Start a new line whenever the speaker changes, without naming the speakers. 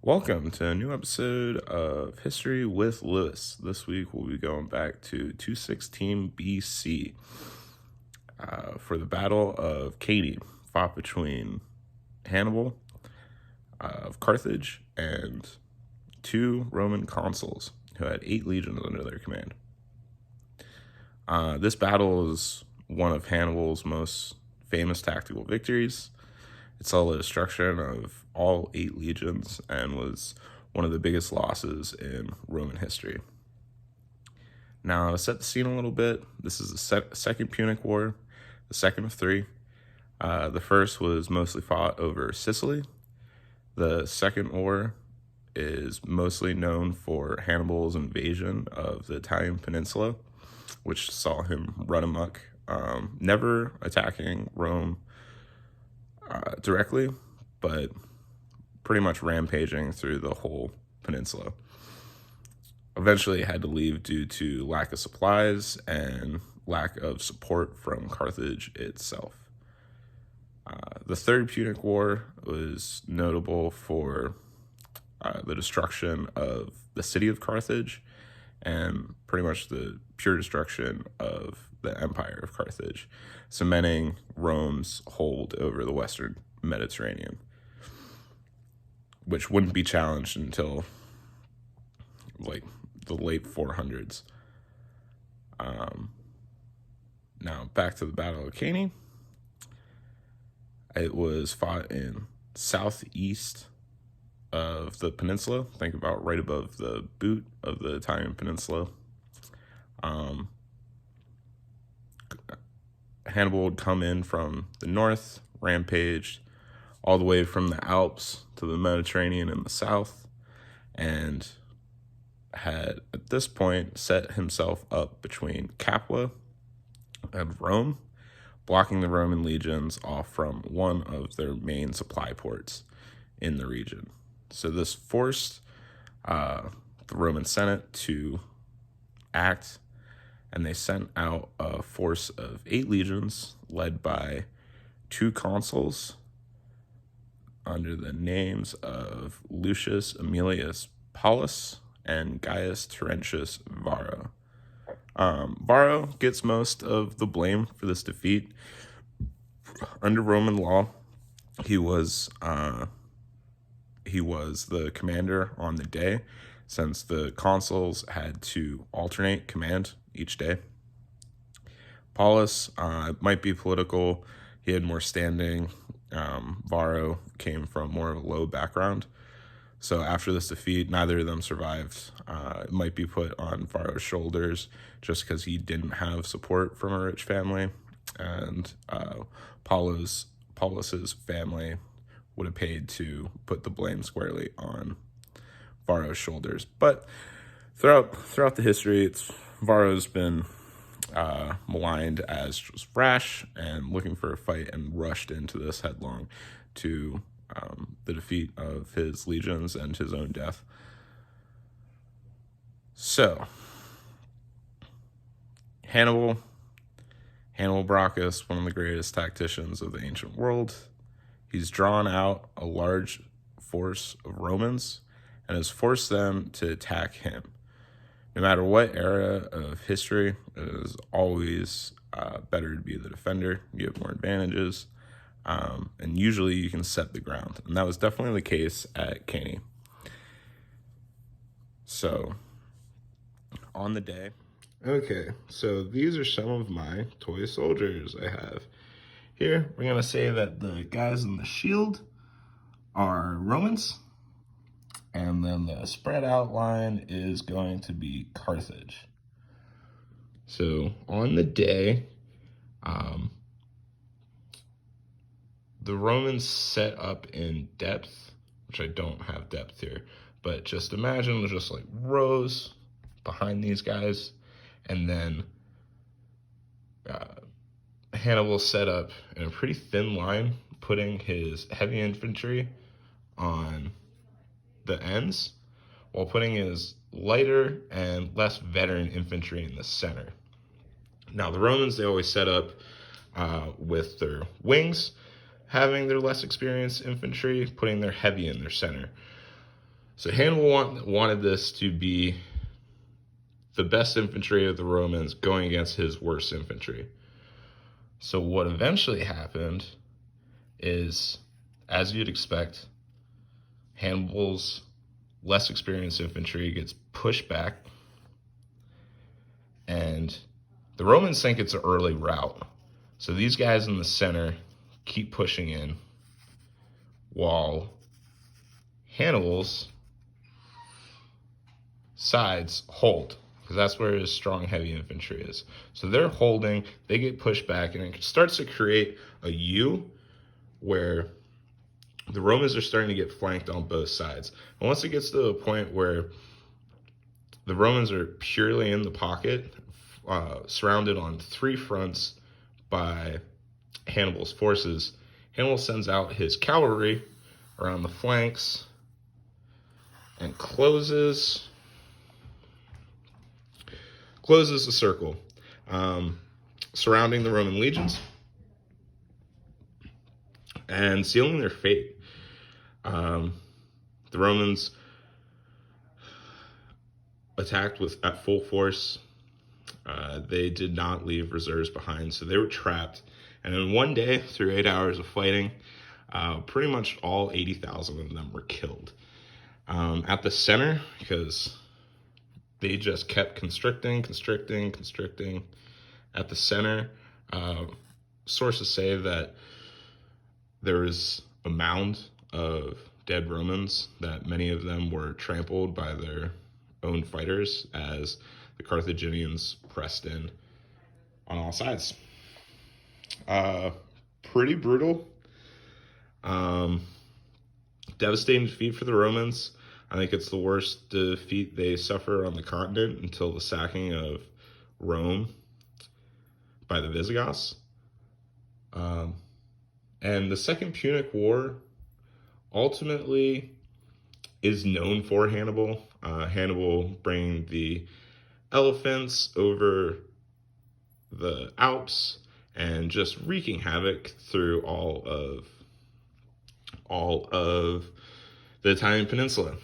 Welcome to a new episode of History with Lewis. This week we'll be going back to 216 BC for the Battle of Cannae, fought between Hannibal of Carthage and two Roman consuls who had 8 legions under their command. This battle is one of Hannibal's most famous tactical victories. It saw the destruction of all 8 legions and was one of the biggest losses in Roman history. Now, to set the scene a little bit, this is the Second Punic War, the second of 3. The first was mostly fought over Sicily. The second war is mostly known for Hannibal's invasion of the Italian peninsula, which saw him run amok, never attacking Rome directly, but pretty much rampaging through the whole peninsula. Eventually had to leave due to lack of supplies and lack of support from Carthage itself. The Third Punic War was notable for the destruction of the city of Carthage and pretty much the pure destruction of the empire of Carthage, cementing Rome's hold over the Western Mediterranean, which wouldn't be challenged until like the late 400s. Now back to the Battle of Cannae. It was fought in southeast of the peninsula. Think about right above the boot of the Italian peninsula. Hannibal would come in from the north, rampaged all the way from the Alps to the Mediterranean in the south, and had at this point set himself up between Capua and Rome, blocking the Roman legions off from one of their main supply ports in the region. So this forced the Roman Senate to act, and they sent out a force of 8 legions led by 2 consuls under the names of Lucius Aemilius Paulus and Gaius Terentius Varro. Varro gets most of the blame for this defeat. Under Roman law, he was the commander on the day, since the consuls had to alternate command each day. Paulus might be political. He had more standing. Varro came from more of a low background. So after this defeat, neither of them survived. It might be put on Varro's shoulders just because he didn't have support from a rich family. And Paulus's family would have paid to put the blame squarely on Varro's shoulders. But throughout the history, Varro's been maligned as just rash and looking for a fight, and rushed into this headlong to the defeat of his legions and his own death. So, Hannibal Brachus, one of the greatest tacticians of the ancient world, he's drawn out a large force of Romans and has forced them to attack him. No matter what era of history, it is always better to be the defender. You have more advantages, and usually you can set the ground. And that was definitely the case at Cannae. So, on the day... Okay, so these are some of my toy soldiers I have. Here, we're going to say that the guys in the shield are Romans, and then the spread out line is going to be Carthage. So on the day, the Romans set up in depth, which I don't have depth here, but just imagine there's just like rows behind these guys, and then Hannibal set up in a pretty thin line, putting his heavy infantry on the ends, while putting his lighter and less veteran infantry in the center. Now, the Romans, they always set up with their wings, having their less experienced infantry, putting their heavy in their center. So Hannibal wanted this to be the best infantry of the Romans going against his worst infantry. So what eventually happened is, as you'd expect, Hannibal's less experienced infantry gets pushed back, and the Romans think it's an early rout. So these guys in the center keep pushing in while Hannibal's sides hold, because that's where his strong heavy infantry is. So they're holding, they get pushed back, and it starts to create a U where the Romans are starting to get flanked on both sides. And once it gets to the point where the Romans are purely in the pocket, surrounded on three fronts by Hannibal's forces, Hannibal sends out his cavalry around the flanks and closes the circle surrounding the Roman legions and sealing their fate. The Romans attacked at full force. They did not leave reserves behind, so they were trapped. And in one day, through 8 hours of fighting, pretty much all 80,000 of them were killed. At the center, because they just kept constricting. At the center, sources say that there was a mound of dead Romans, that many of them were trampled by their own fighters as the Carthaginians pressed in on all sides. Pretty brutal. Devastating defeat for the Romans. I think it's the worst defeat they suffer on the continent until the sacking of Rome by the Visigoths. And the Second Punic War ultimately is known for Hannibal. Hannibal bringing the elephants over the Alps and just wreaking havoc through all of the Italian peninsula.